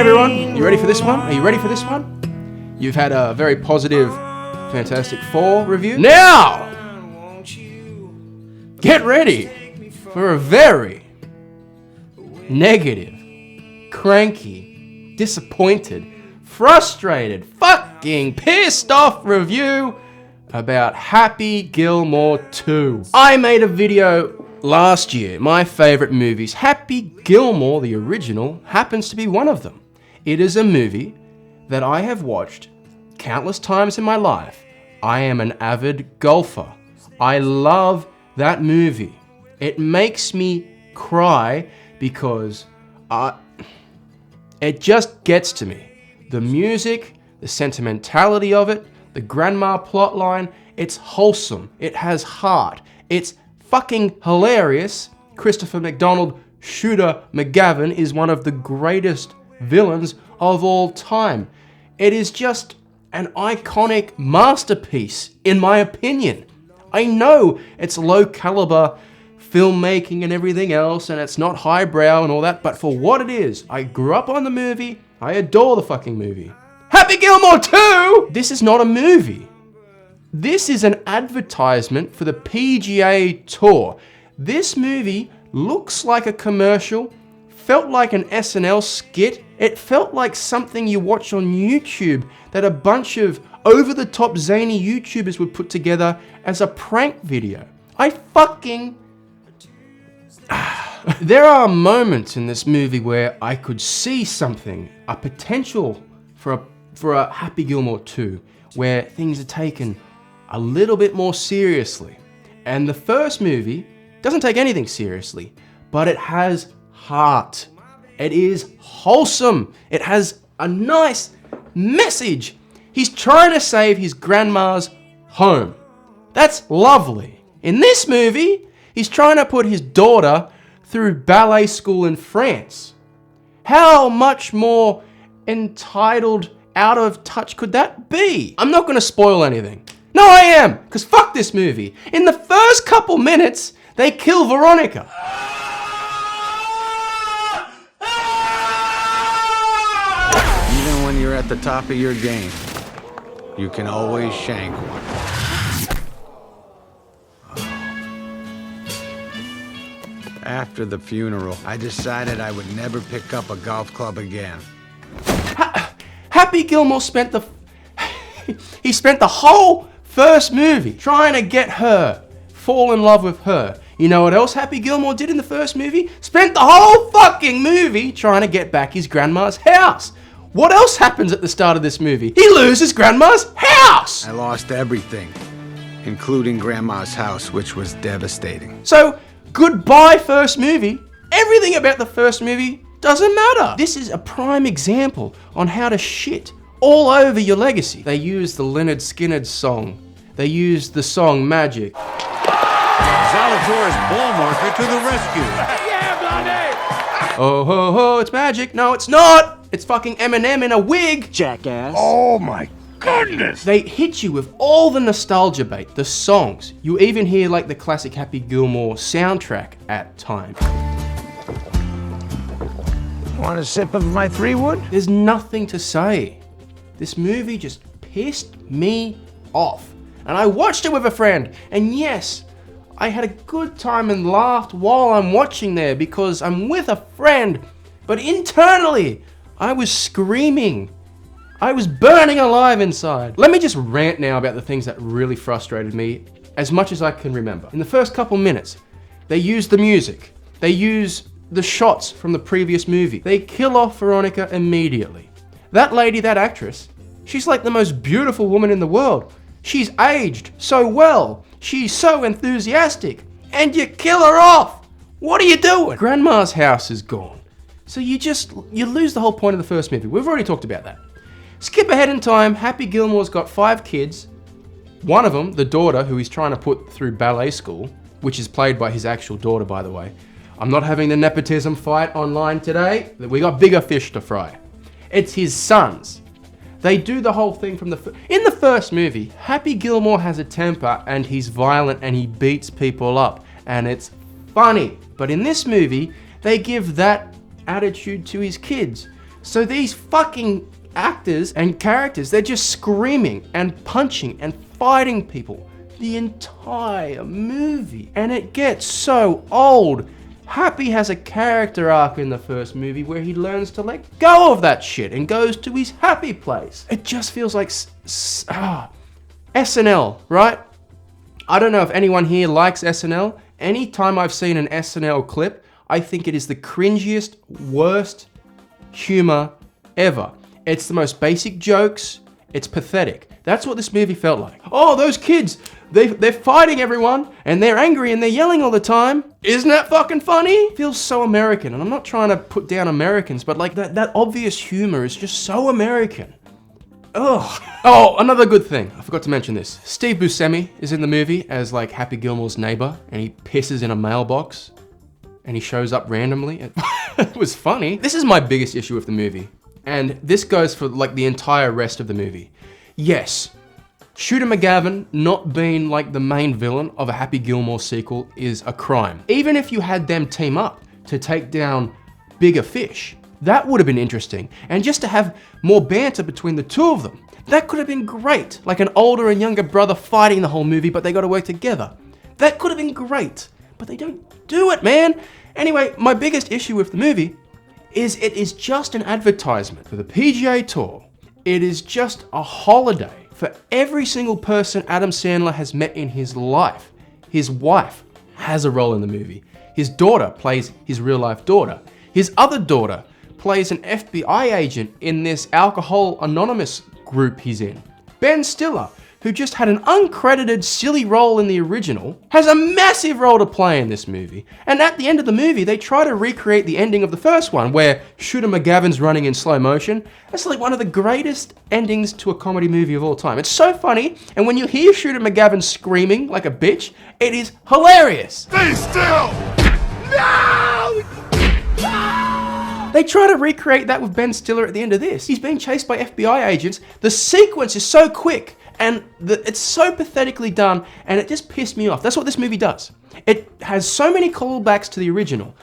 everyone, you ready for this one? Are you ready for this one? You've had a very positive Fantastic Four review. Now, get ready for a very negative, cranky, disappointed, frustrated, fucking pissed off review about Happy Gilmore 2. I made a video last year, my favourite movies. Happy Gilmore, the original, happens to be one of them. It is a movie that I have watched countless times in my life. I am an avid golfer. I love that movie. It makes me cry because it just gets to me. The music, the sentimentality of it, the grandma plotline, it's wholesome. It has heart. It's fucking hilarious. Christopher McDonald, Shooter McGavin, is one of the greatest villains of all time. It is just an iconic masterpiece, in my opinion. I know it's low caliber filmmaking and everything else, and it's not highbrow and all that, but for what it is, I grew up on the movie, I adore the fucking movie. Happy Gilmore 2! This is not a movie. This is an advertisement for the PGA Tour. This movie looks like a commercial, felt like an SNL skit. It felt like something you watch on YouTube that a bunch of over-the-top zany YouTubers would put together as a prank video. There are moments in this movie where I could see something, a potential for a Happy Gilmore 2, where things are taken a little bit more seriously. And the first movie doesn't take anything seriously, but it has heart. It is wholesome. It has a nice message. He's trying to save his grandma's home. That's lovely. In this movie, he's trying to put his daughter through ballet school in France. How much more entitled, out of touch could that be? I'm not going to spoil anything. No, I am, because fuck this movie. In the first couple minutes, they kill Veronica. Even when you're at the top of your game, you can always shank one. After the funeral, I decided I would never pick up a golf club again. Happy Gilmore spent the whole first movie trying to get her, fall in love with her. You know what else Happy Gilmore did in the first movie? Spent the whole fucking movie trying to get back his grandma's house. What else happens at the start of this movie? He loses grandma's house! I lost everything, including grandma's house, which was devastating. So, goodbye first movie. Everything about the first movie doesn't matter. This is a prime example on how to shit all over your legacy. They used the Lynyrd Skynyrd song. They used the song Magic. Zalatoris ball marker to the rescue. Yeah, Blondie! Oh ho ho, it's magic. No, it's not. It's fucking Eminem in a wig. Jackass. Oh my goodness! They hit you with all the nostalgia bait, the songs. You even hear like the classic Happy Gilmore soundtrack at times. Want a sip of my 3-wood? There's nothing to say. This movie just pissed me off. And I watched it with a friend, and yes, I had a good time and laughed while I'm watching there because I'm with a friend. But internally, I was screaming. I was burning alive inside. Let me just rant now about the things that really frustrated me as much as I can remember. In the first couple minutes, they use the music. They use the shots from the previous movie. They kill off Veronica immediately. That lady, that actress, she's like the most beautiful woman in the world. She's aged so well. She's so enthusiastic. And you kill her off. What are you doing? Grandma's house is gone. So you lose the whole point of the first movie. We've already talked about that. Skip ahead in time, Happy Gilmore's got 5 kids. One of them, the daughter, who he's trying to put through ballet school, which is played by his actual daughter, by the way. I'm not having the nepotism fight online today. We got bigger fish to fry. It's his sons. They do the whole thing from in the first movie, Happy Gilmore has a temper and he's violent and he beats people up and it's funny. But in this movie, they give that attitude to his kids. So these fucking actors and characters, they're just screaming and punching and fighting people the entire movie. And it gets so old. Happy has a character arc in the first movie where he learns to let go of that shit and goes to his happy place. It just feels like SNL, right? I don't know if anyone here likes SNL. Anytime I've seen an SNL clip, I think it is the cringiest, worst humor ever. It's the most basic jokes. It's pathetic. That's what this movie felt like. Oh, those kids, they're fighting everyone and they're angry and they're yelling all the time. Isn't that fucking funny? It feels so American, and I'm not trying to put down Americans, but like that obvious humor is just so American. Ugh. Oh, another good thing. I forgot to mention this. Steve Buscemi is in the movie as like Happy Gilmore's neighbor, and he pisses in a mailbox and he shows up randomly. It was funny. This is my biggest issue with the movie. And this goes for like the entire rest of the movie. Yes, Shooter McGavin not being like the main villain of a Happy Gilmore sequel is a crime. Even if you had them team up to take down bigger fish, that would have been interesting. And just to have more banter between the two of them, that could have been great. Like an older and younger brother fighting the whole movie, but they got to work together. That could have been great, but they don't do it, man. Anyway, my biggest issue with the movie is it is just an advertisement for the PGA Tour. It is just a holiday for every single person Adam Sandler has met in his life. His wife has a role in the movie. His daughter plays his real life daughter. His other daughter plays an FBI agent in this Alcohol Anonymous group he's in. Ben Stiller, who just had an uncredited silly role in the original, has a massive role to play in this movie. And at the end of the movie, they try to recreate the ending of the first one, where Shooter McGavin's running in slow motion. That's like one of the greatest endings to a comedy movie of all time. It's so funny, and when you hear Shooter McGavin screaming like a bitch, it is hilarious. Stay still! No! They try to recreate that with Ben Stiller at the end of this. He's being chased by FBI agents. The sequence is so quick, and it's so pathetically done, and it just pissed me off. That's what this movie does. It has so many callbacks to the original.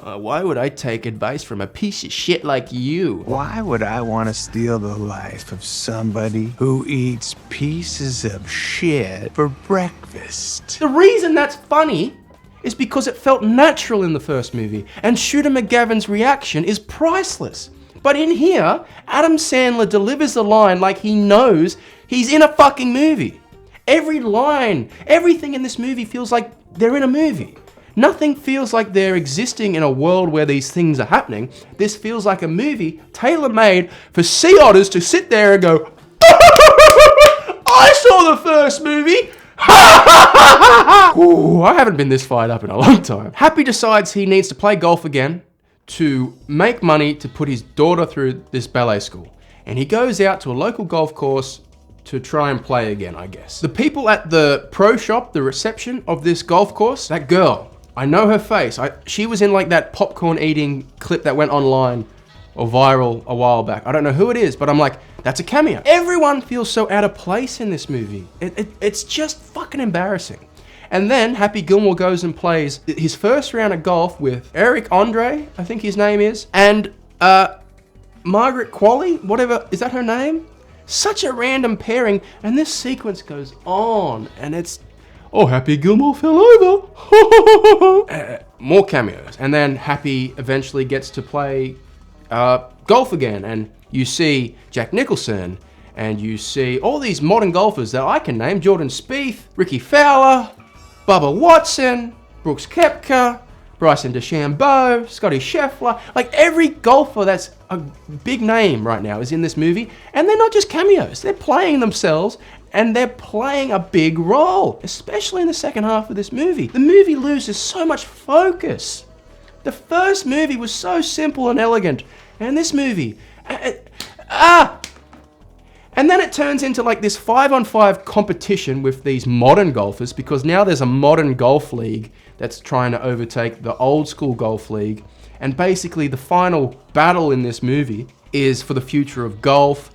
Why would I take advice from a piece of shit like you? Why would I want to steal the life of somebody who eats pieces of shit for breakfast? The reason that's funny is because it felt natural in the first movie, and Shooter McGavin's reaction is priceless. But in here, Adam Sandler delivers the line like he knows he's in a fucking movie. Every line, everything in this movie feels like they're in a movie. Nothing feels like they're existing in a world where these things are happening. This feels like a movie tailor-made for sea otters to sit there and go, I saw the first movie! Ooh, I haven't been this fired up in a long time. Happy decides he needs to play golf again to make money to put his daughter through this ballet school. And he goes out to a local golf course to try and play again, I guess. The people at the pro shop, the reception of this golf course, that girl, I know her face. She was in like that popcorn eating clip that went online or viral a while back. I don't know who it is, but I'm like, that's a cameo. Everyone feels so out of place in this movie. It's just fucking embarrassing. And then Happy Gilmore goes and plays his first round of golf with Eric Andre, I think his name is, and Margaret Qualley, whatever, is that her name? Such a random pairing, and this sequence goes on, and it's, oh, Happy Gilmore fell over. More cameos, and then Happy eventually gets to play golf again, and you see Jack Nicholson, and you see all these modern golfers that I can name: Jordan Spieth, Ricky Fowler, Bubba Watson, Brooks Koepka, Bryson DeChambeau, Scotty Scheffler. Like every golfer that's a big name right now is in this movie, and they're not just cameos, they're playing themselves, and they're playing a big role, especially in the second half of this movie. The movie loses so much focus. The first movie was so simple and elegant, and this movie, and then it turns into like this 5-on-5 competition with these modern golfers, because now there's a modern golf league that's trying to overtake the old school golf league. And basically the final battle in this movie is for the future of golf.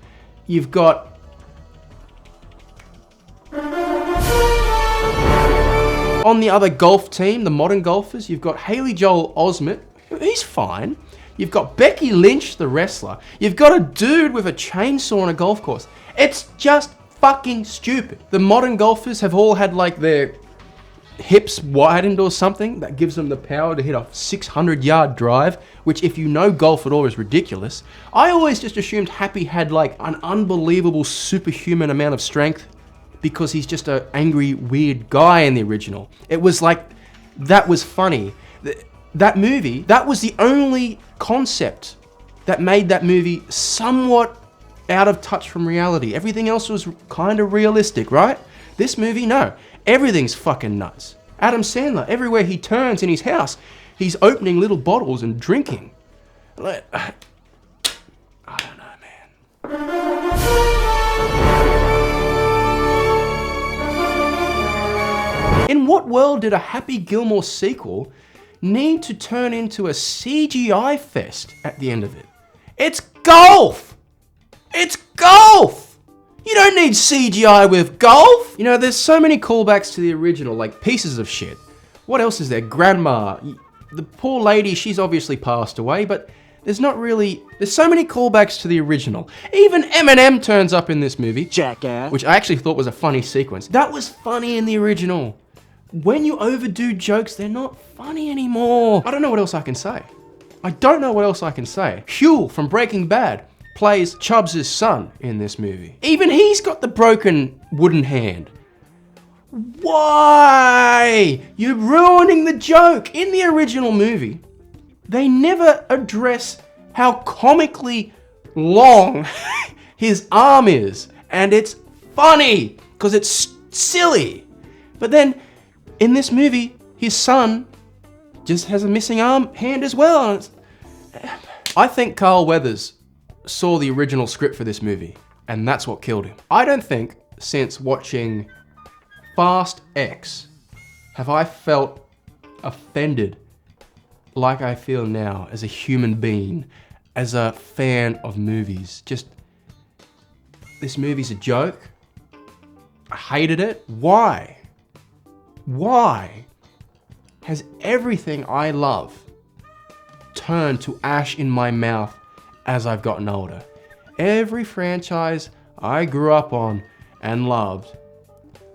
You've got on the other golf team, the modern golfers, you've got Haley Joel Osment. He's fine. You've got Becky Lynch, the wrestler. You've got a dude with a chainsaw on a golf course. It's just fucking stupid. The modern golfers have all had like their hips widened or something that gives them the power to hit a 600-yard drive, which if you know golf at all is ridiculous. I always just assumed Happy had like an unbelievable superhuman amount of strength because he's just an angry, weird guy in the original. It was like, that was funny. That movie, that was the only concept that made that movie somewhat out of touch from reality. Everything else was kind of realistic, right? This movie, no. Everything's fucking nuts. Adam Sandler, everywhere he turns in his house, he's opening little bottles and drinking. I don't know, man. In what world did a Happy Gilmore sequel need to turn into a CGI fest at the end of it? It's golf! It's golf! You don't need CGI with golf! You know, there's so many callbacks to the original, like pieces of shit. What else is there? Grandma. The poor lady, she's obviously passed away, but there's so many callbacks to the original. Even Eminem turns up in this movie. Jackass. Which I actually thought was a funny sequence. That was funny in the original. When you overdo jokes, they're not funny anymore. I don't know what else I can say. Huel from Breaking Bad plays Chubbs' son in this movie. Even he's got the broken wooden hand. Why? You're ruining the joke. In the original movie, they never address how comically long his arm is. And it's funny, because it's silly. But then, in this movie, his son just has a missing hand as well. I think Carl Weathers saw the original script for this movie, and that's what killed him. I don't think since watching Fast X have I felt offended like I feel now as a human being, as a fan of movies. Just, this movie's a joke. I hated it. Why? Why has everything I love turned to ash in my mouth as I've gotten older? Every franchise I grew up on and loved,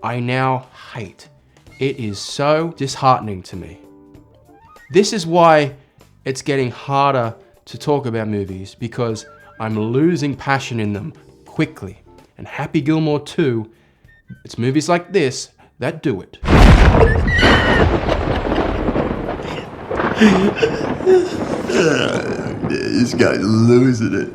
I now hate. It is so disheartening to me. This is why it's getting harder to talk about movies, because I'm losing passion in them quickly. And Happy Gilmore 2, it's movies like this that do it. This guy's losing it.